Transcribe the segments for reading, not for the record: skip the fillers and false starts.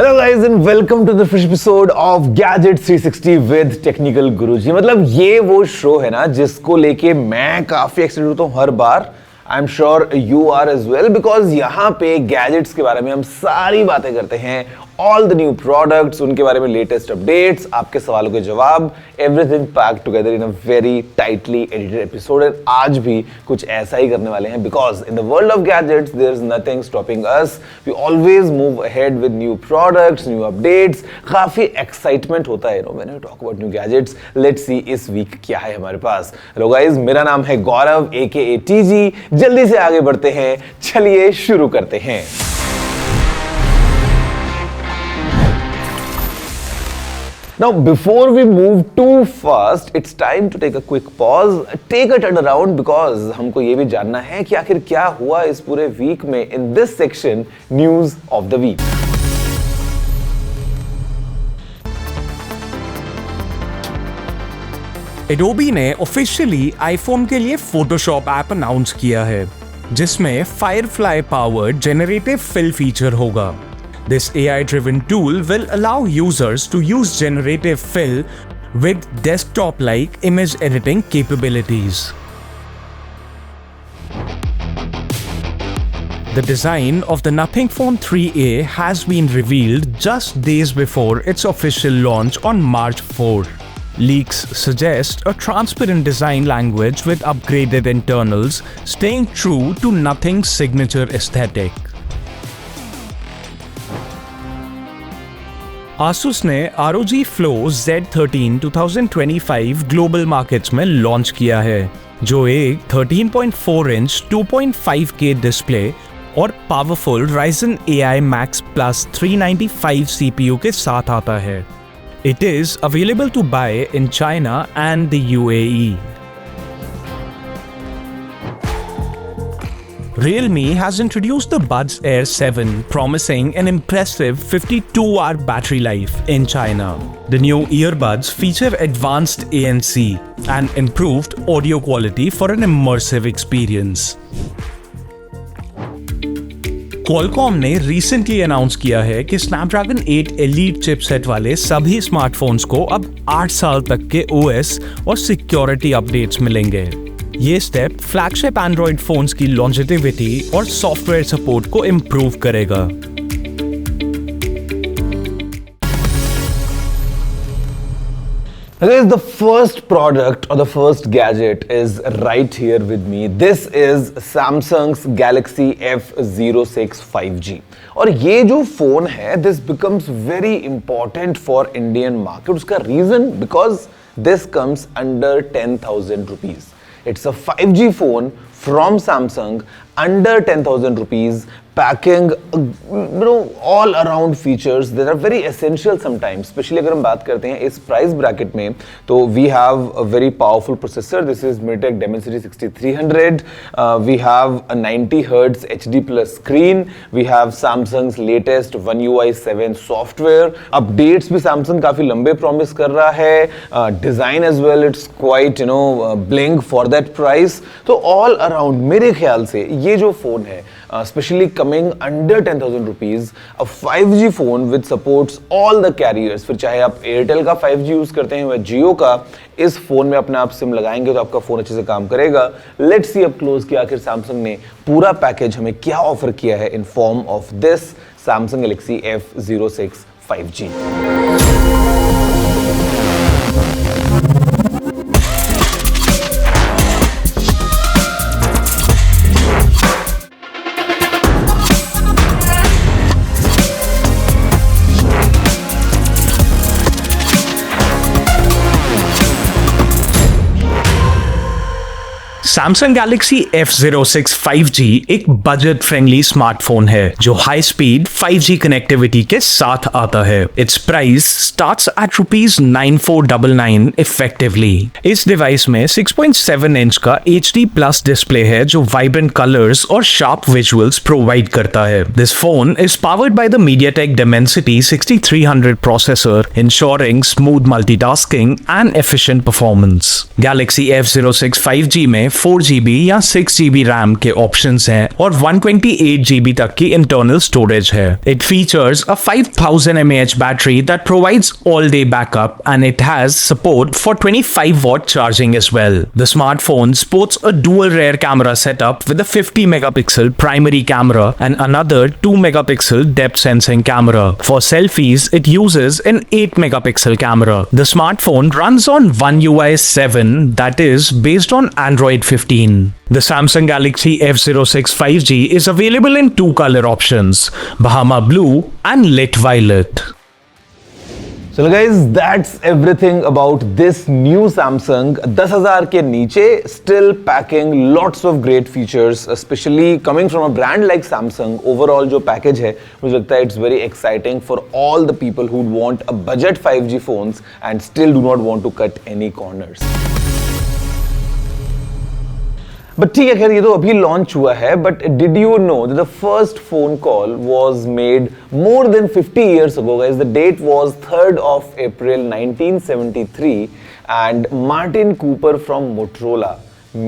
Hello guys and welcome to the first episode of gadget 360 with technical Guruji. मतलब ये वो show है ना जिसको लेके मैं काफी एक्साइटेड होता हूँ हर बार। I am sure you are as well, because यहाँ पे गैजेट्स के बारे में हम सारी बातें करते हैं, ऑल द न्यू प्रोडक्ट्स, उनके बारे में लेटेस्ट अपडेट्स, आपके सवालों के जवाब, everything packed together in a very tightly edited episode. And आज भी कुछ ऐसा ही करने वाले हैं, because in the world of gadgets there is nothing stopping us. We always move ahead with new products, new updates. काफी एक्साइटमेंट होता है when we talk about new gadgets. Let's see इस वीक क्या है हमारे पास। हेलो गाइस, मेरा नाम है गौरव AKA TG। जल्दी से आगे बढ़ते हैं, चलिए शुरू करते हैं। Now, before we move too fast, it's time to take a quick pause, take a turn around, because हमको ये भी जानना है कि आखिर क्या हुआ इस पूरे वीक में in this section, news of the week. Adobe ने ऑफिशियली आईफोन के लिए फोटोशॉप ऐप अनाउंस किया है, जिसमें Firefly powered generative fill feature होगा। This AI-driven tool will allow users to use generative fill with desktop-like image editing capabilities. The design of the Nothing Phone 3a has been revealed just days before its official launch on March 4. Leaks suggest a transparent design language with upgraded internals, staying true to Nothing's signature aesthetic. Asus ने ROG Flow Z13 2025 global markets में launch किया है, जो एक 13.4 inch 2.5K display और powerful Ryzen AI Max Plus 395 CPU के साथ आता है। It is available to buy in China and the UAE. Realme has introduced the Buds Air 7, promising an impressive 52-hour battery life in China. The new earbuds feature advanced ANC and improved audio quality for an immersive experience. Qualcomm ने recently announce किया है कि Snapdragon 8 Elite chipset वाले सभी smartphones को अब 8 साल तक के OS और सिक्योरिटी अपडेट्स मिलेंगे। ये स्टेप फ्लैगशिप एंड्रॉइड फोन्स की लॉन्जेटिविटी और सॉफ्टवेयर सपोर्ट को इंप्रूव करेगा। Guys, the first product or the first gadget is right here with me. This is Samsung's Galaxy F06 5G. और ये जो फोन है, this becomes very important for Indian market. उसका reason, because this comes under 10,000 rupees. It's a 5G phone from Samsung under 10,000 rupees, packing all around features that are very essential sometimes, especially अगर हम बात करते हैं इस price bracket में। तो we have a very powerful processor. This is MediaTek Dimensity 6300. We have a 90 Hz HD plus screen. We have Samsung's latest One UI 7 software. Updates भी Samsung काफी लंबे promise कर रहा है। Design as well, it's quite bling for that price. तो all around मेरे ख्याल से ये जो फोन है, especially coming under 10,000 rupees, a 5G phone which supports all the carriers, फिर चाहे आप एयरटेल का 5G यूज करते हैं या जियो का, इस फोन में अपने आप सिम लगाएंगे तो आपका फोन अच्छे से काम करेगा। लेट्स सी अप क्लोज कि आखिर सैमसंग ने पूरा पैकेज हमें क्या ऑफर किया है in form of this Samsung Galaxy F06 5G। Samsung Galaxy F06 5G एक बजट फ्रेंडली स्मार्टफोन है जो हाई स्पीड 5G कनेक्टिविटी के साथ आता है। It's price starts at ₹9499 effectively. इस डिवाइस में 6.7 इंच का HD प्लस डिस्प्ले है जो वाइब्रेंट कलर्स और शार्प विजुअल्स प्रोवाइड करता है। This phone is powered by the MediaTek Dimensity 6300 processor, ensuring smooth multitasking and efficient performance. Galaxy F06 5G में 4GB या 6GB रैम के ऑप्शंस हैं और 128GB तक की इंटरनल स्टोरेज है। It features a 5000 mAh battery that provides all day backup and it has support for 25 watt charging as well. The smartphone sports a dual rear camera setup with a 50 megapixel primary camera and another 2 megapixel depth sensing camera. For selfies, it uses an 8 megapixel camera. The smartphone runs on One UI 7 that is based on Android 15. The Samsung Galaxy F06 5G is available in two color options, Bahama Blue and Lit Violet. So guys, that's everything about this new Samsung 10,000 के नीचे, still packing lots of great features, especially coming from a brand like Samsung. Overall जो package है मुझे लगता है it's very exciting for all the people who want a budget 5G phones and still do not want to cut any corners. But ठीक है, खैर ये तो अभी लॉन्च हुआ है, but did you know that the first phone call was made more than 50 years ago guys. The date was 3rd of April 1973 and Martin Cooper from Motorola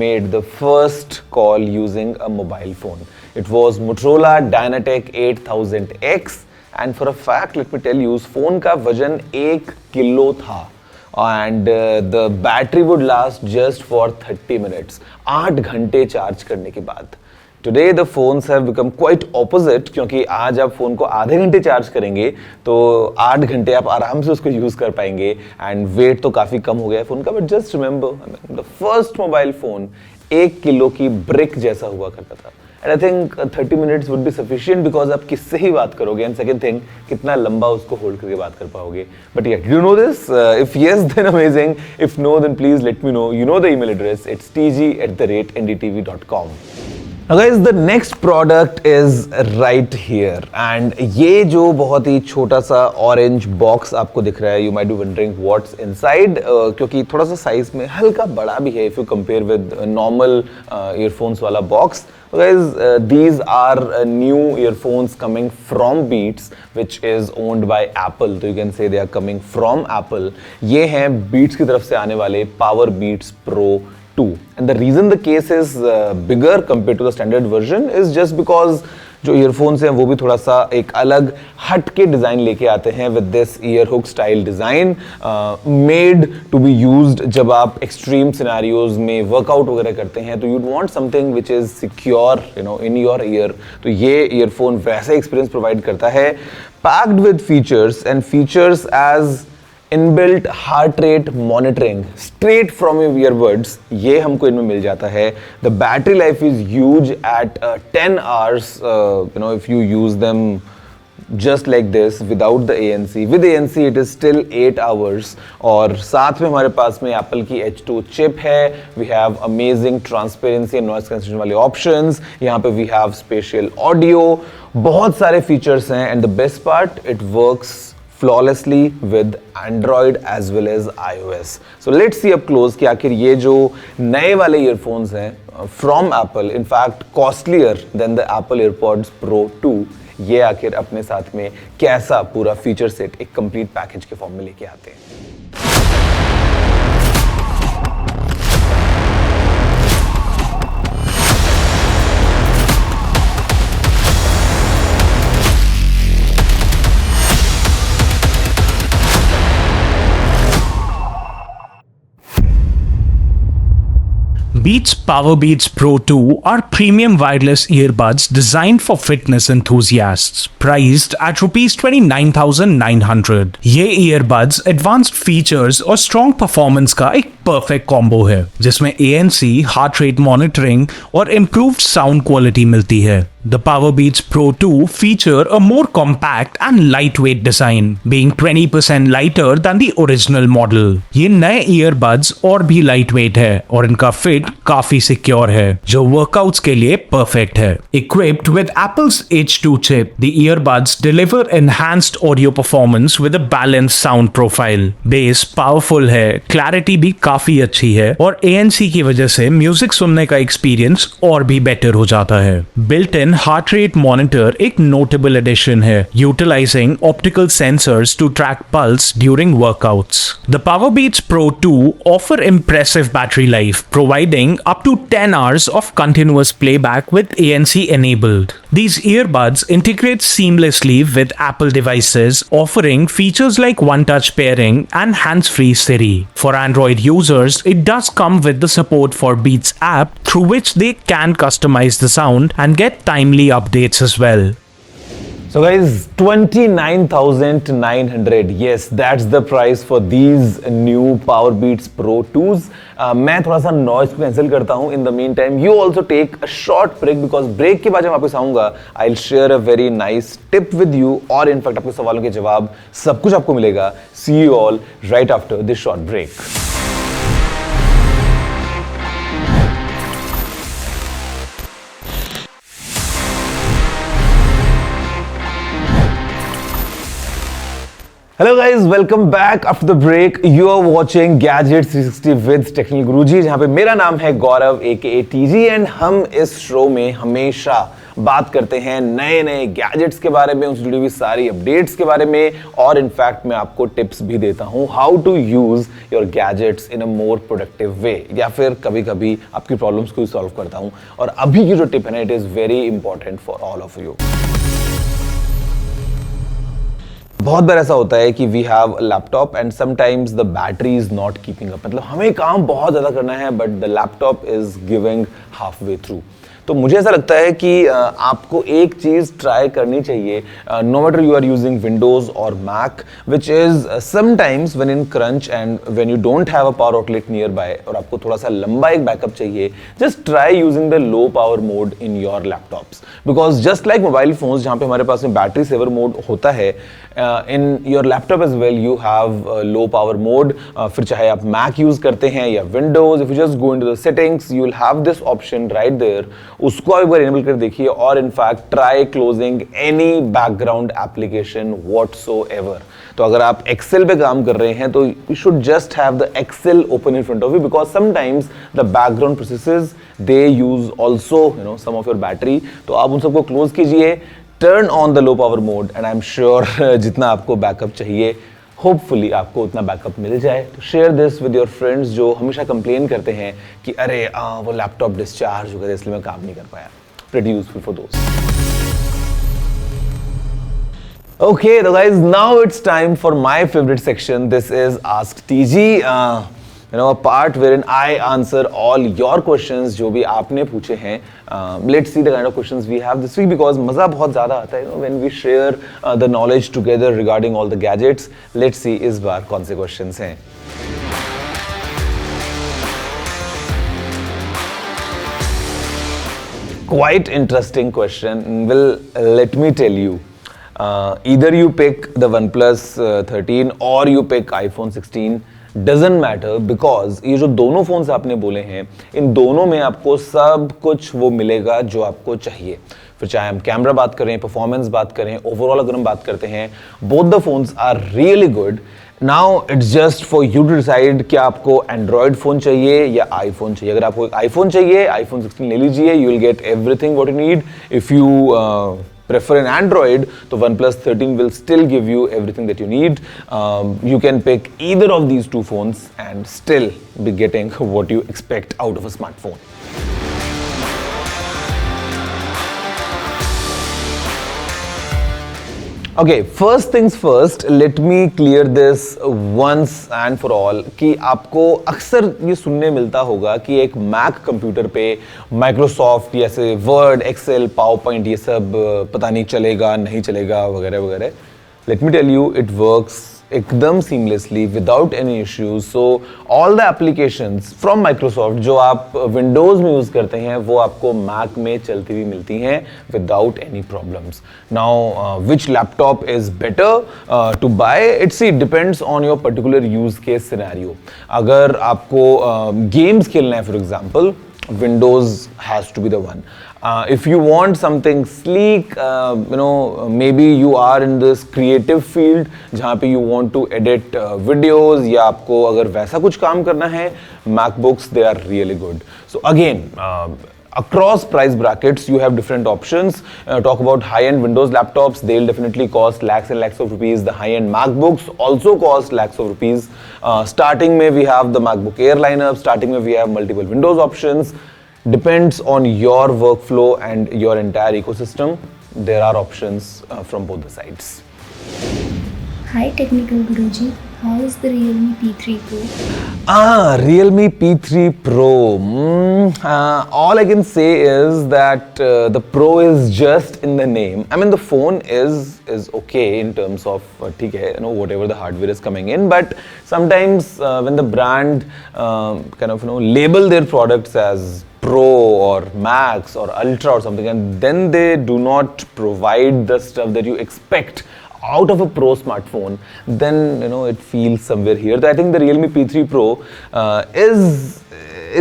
made the first call using a mobile phone. It was Motorola Dynatec 8000X and for a fact let me tell you उस phone का वजन 1 kilo था and the battery would last just for 30 minutes. 8 घंटे charge करने के बाद. Today the phones have become quite opposite क्योंकि आज आप फोन को आधे घंटे चार्ज करेंगे तो 8 घंटे आप आराम से उसको यूज कर पाएंगे एंड वेट तो काफी कम हो गया है फोन का. But just remember the first mobile phone 1 kilo की ब्रिक जैसा हुआ करता था. And I think 30 minutes would be sufficient because आप किससे ही बात करोगे and second thing कितना लंबा उसको होल्ड करके बात कर पाओगे. But yeah, do you know this? If yes, then amazing. If no, then please let me know. You know the email address. It's tg@ndtv.com. Now guys, the next product is right here and ये जो बहुत ही छोटा सा orange box आपको दिख रहा है, you might be wondering what's inside क्योंकि थोड़ा सा साइज में हल्का बड़ा भी है if you compare with normal earphones वाला box. Guys, these are new earphones coming from Beats, which is owned by Apple. So you can say they are coming from Apple. ये हैं Beats की तरफ से आने वाले Power Beats Pro 2. And the reason the case is bigger compared to the standard version is just because जो earphones हैं वो भी थोड़ा सा एक अलग हट के डिज़ाइन लेके आते हैं with this ear hook style design made to be used जब आप एक्सट्रीम सिनेरियोज में वर्कआउट वगैरह करते हैं तो you'd want something which is secure in your ear. तो ये ईयरफोन वैसे एक्सपीरियंस प्रोवाइड करता है packed with features and features as inbuilt heart rate monitoring straight from your earbuds. ये हमको इनमें मिल जाता है. The battery life is huge at 10 hours if you use them just like this without the ANC. With ANC it is still 8 hours. और साथ में हमारे पास में Apple की H2 चिप है. We have amazing transparency and noise cancellation वाले options. यहाँ पे we have spatial audio. बहुत सारे features हैं and the best part it works flawlessly with Android as well as iOS. So let's see up close कि आखिर ये जो नए वाले ईयरफोन्स हैं from Apple, in fact costlier than the Apple AirPods Pro 2, ये आखिर अपने साथ में कैसा पूरा फीचर सेट एक कंप्लीट पैकेज के फॉर्म में लेके आते हैं. Beats Power Beats Pro 2 are premium wireless earbuds designed for fitness enthusiasts, priced at rupees 29,900. ये earbuds advanced features और strong performance का एक perfect combo है, जिसमें ANC, heart rate monitoring और improved sound quality मिलती है. The Power Beats Pro 2 feature a more compact and lightweight design, being 20% lighter than the original model. ये नए earbuds और भी lightweight है और इनका fit काफी secure है, जो workouts के लिए perfect है. Equipped with Apple's H2 chip, the earbuds deliver enhanced audio performance with a balanced sound profile. Bass powerful है, clarity भी काफी अच्छी है और ANC की वजह से म्यूजिक सुनने का एक्सपीरियंस और भी बेटर हो जाता है. Built-in and heart rate monitor एक notable addition है, utilizing optical sensors to track pulse during workouts. The Powerbeats Pro 2 offer impressive battery life, providing up to 10 hours of continuous playback with ANC enabled. These earbuds integrate seamlessly with Apple devices, offering features like one-touch pairing and hands-free Siri. For Android users, it does come with the support for Beats app, through which they can customize the sound and get timely updates as well. So guys, 29,900. Yes, that's the price for these new Powerbeats Pro 2s. मैं थोड़ा सा noise को cancel करता हूँ. In the meantime, you also take a short break because break के बाद जब वापस आऊँगा, I'll share a very nice tip with you और in fact आपके सवालों के जवाब सब कुछ आपको मिलेगा. See you all right after this short break. Hello guys, welcome back after the break. You are watching Gadget 360 with Technical Guruji, जहाँ पे मेरा नाम है गौरव aka TG एंड हम इस शो में हमेशा बात करते हैं नए नए गैजेट्स के बारे में, उनसे जुड़ी हुई सारी अपडेट्स के बारे में और इनफैक्ट मैं आपको टिप्स भी देता हूँ how to use your gadgets in a more productive way, या फिर कभी कभी आपकी प्रॉब्लम्स को सॉल्व करता हूँ. और अभी की जो टिप है ना, it is very important for all of you. बहुत बार ऐसा होता है कि we have laptop and sometimes the battery is not keeping up. मतलब हमें काम बहुत ज़्यादा करना है but the laptop is giving half way through. तो मुझे ऐसा लगता है कि आपको एक चीज़ ट्राई करनी चाहिए, no matter you are using Windows और Mac, which is sometimes when in crunch and when you don't have a power outlet near by और आपको थोड़ा सा लंबा एक बैकअप चाहिए, just try using the low power mode in your laptops. Because just like mobile phones जहाँ पे हमारे पास में बैटरी सेवर मोड होता है, in your laptop as well you have low power mode. फिर चाहे आप मैक यूज़ करते हैं या Windows, if you just go into the settings you will have this option right there. उसको आप एक बार इनेबल कर देखिए और in fact try closing any background application whatsoever. तो अगर आप एक्सेल पे काम कर रहे हैं तो you should just have the Excel open in front of you because sometimes the background processes they use also some of your battery. तो आप उन सबको क्लोज कीजिए, turn on the low power mode and I am sure जितना आपको backup चाहिए hopefully आपको उतना बैकअप मिल जाए. तो share this with your friends जो हमेशा कंप्लेन करते हैं कि अरे वो लैपटॉप डिस्चार्ज हो गया इसलिए मैं काम नहीं कर पाया. प्रीटी यूजफुल फॉर दोस्त. Okay, so guys, now it's time for my favorite section. This is Ask TG. A part wherein I answer all your questions जो भी आपने पूछे हैं. Let's see the kind of questions we have this week because मज़ा बहुत ज़्यादा आता है when we share the knowledge together regarding all the gadgets. Let's see इस बार कौन से questions हैं. Quite interesting question. Well, let me tell you. Either you pick the OnePlus 13 or you pick iPhone 16. Doesn't matter because ये जो दोनों phones आपने बोले हैं इन दोनों में आपको सब कुछ वो मिलेगा जो आपको चाहिए. फिर चाहे हम कैमरा बात करें, परफॉर्मेंस बात करें, ओवरऑल अगर हम बात करते हैं, both the phones are really good. Now it's just for you to decide कि आपको एंड्रॉयड फोन चाहिए या आईफोन चाहिए. अगर आपको आईफोन चाहिए, आईफोन 16 ले लीजिए, you will get everything what you need. If you prefer an Android, so OnePlus 13 will still give you everything that you need. You can pick either of these two phones and still be getting what you expect out of a smartphone. Okay, first things first, let me clear this once and for all कि आपको अक्सर ये सुनने मिलता होगा कि एक Mac computer पे माइक्रोसॉफ्ट जैसे वर्ड, एक्सेल, पावरपॉइंट ये सब पता नहीं चलेगा, नहीं चलेगा वगैरह वगैरह. Let me tell you, it works एकदम seamlessly without any issues. So all the applications from Microsoft जो आप विंडोज में यूज करते हैं वो आपको मैक में चलती हुई मिलती हैं without any problems. Now which laptop is better to buy, it's it depends on your particular use case scenario. अगर आपको गेम्स खेलना है for example, Windows has to be the one. If you want something sleek, maybe you are in this creative field जहाँ पे you want to edit videos या आपको अगर वैसा कुछ काम करना है, MacBooks they are really good. So again, across price brackets, you have different options. Talk about high-end Windows laptops, they'll definitely cost lakhs and lakhs of rupees. The high-end MacBooks also cost lakhs of rupees. Starting में we have the MacBook Air lineup, starting में we have multiple Windows options. Depends on your workflow and your entire ecosystem. There are options from both the sides. Hi Technical Guruji, how is the Realme P3 Pro? Realme P3 Pro. All I can say is that the Pro is just in the name. I mean, the phone is okay in terms of whatever the hardware is coming in. But sometimes when the brand label their products as Pro or Max or Ultra or something, and then they do not provide the stuff that you expect out of a Pro smartphone, then it feels somewhere here. I think the Realme P3 Pro is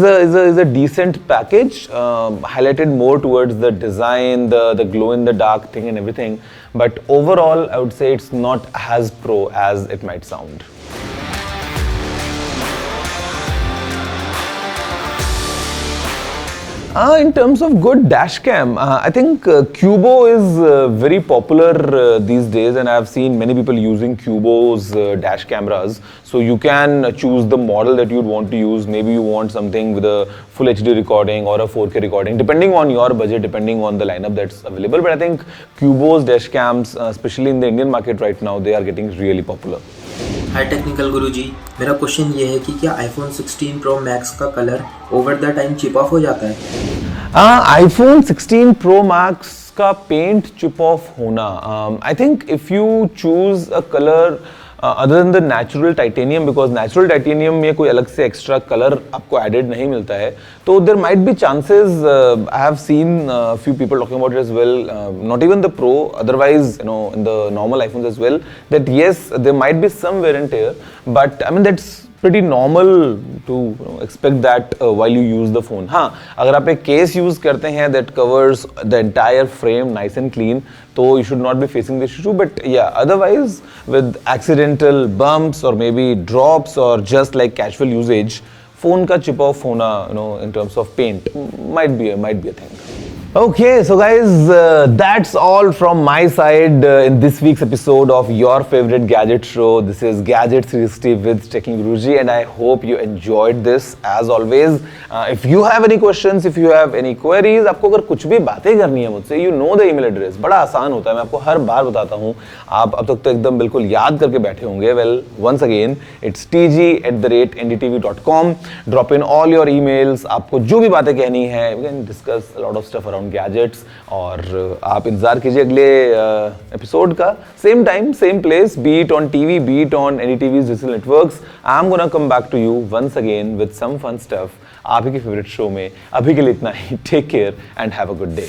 a decent package, highlighted more towards the design, the glow in the dark thing and everything. But overall, I would say it's not as pro as it might sound. In terms of good dash cam, I think Cubo is very popular these days, and I've seen many people using Cubo's dash cameras. So you can choose the model that you'd want to use. Maybe you want something with a full HD recording or a 4K recording, depending on your budget, depending on the lineup that's available. But I think Cubo's dash cams, especially in the Indian market right now, they are getting really popular. Hi technical Guruji, मेरा question ये है कि क्या iPhone 16 Pro Max का colour over the time chip off हो जाता है? iPhone 16 Pro Max का पेंट चिप ऑफ होना, I think if you choose a color other than the natural titanium, because natural titanium में कोई अलग से extra color आपको added नहीं मिलता है, तो there might be chances. I have seen a few people talking about it as well, not even the Pro, otherwise in the normal iPhones as well, that yes, there might be some wear and tear, but I mean that's pretty normal to expect that while you use the phone. हाँ, अगर आप एक case use करते हैं that covers the entire frame nice and clean, तो you should not be facing this issue. But yeah, otherwise with accidental bumps or maybe drops or just like casual usage, phone का chip off होना, in terms of paint might be a thing. Okay, so guys, that's all from my side in this week's episode of your favorite gadget show. This is Gadget 360 with Teching Guruji, and I hope you enjoyed this as always. If you have any questions, if you have any queries, आपको अगर कुछ भी बातें करनी है मुझसे, you know the email address. बड़ा आसान होता है, मैं आपको हर बार बताता हूँ. आप अब तक तो एकदम बिल्कुल याद करके बैठे होंगे. Well, once again, it's tg@ndtv.com. Drop in all your emails. आपको जो भी बातें कहनी है, we can discuss a lot of stuff around gadgets. और आप इंतजार कीजिए अगले एपिसोड का, same time same place, be it on TV, be it on any TVs digital networks. I am gonna come back to you once again with some fun stuff आप ही के favourite show में. अभी के लिए इतना ही. Take care and have a good day.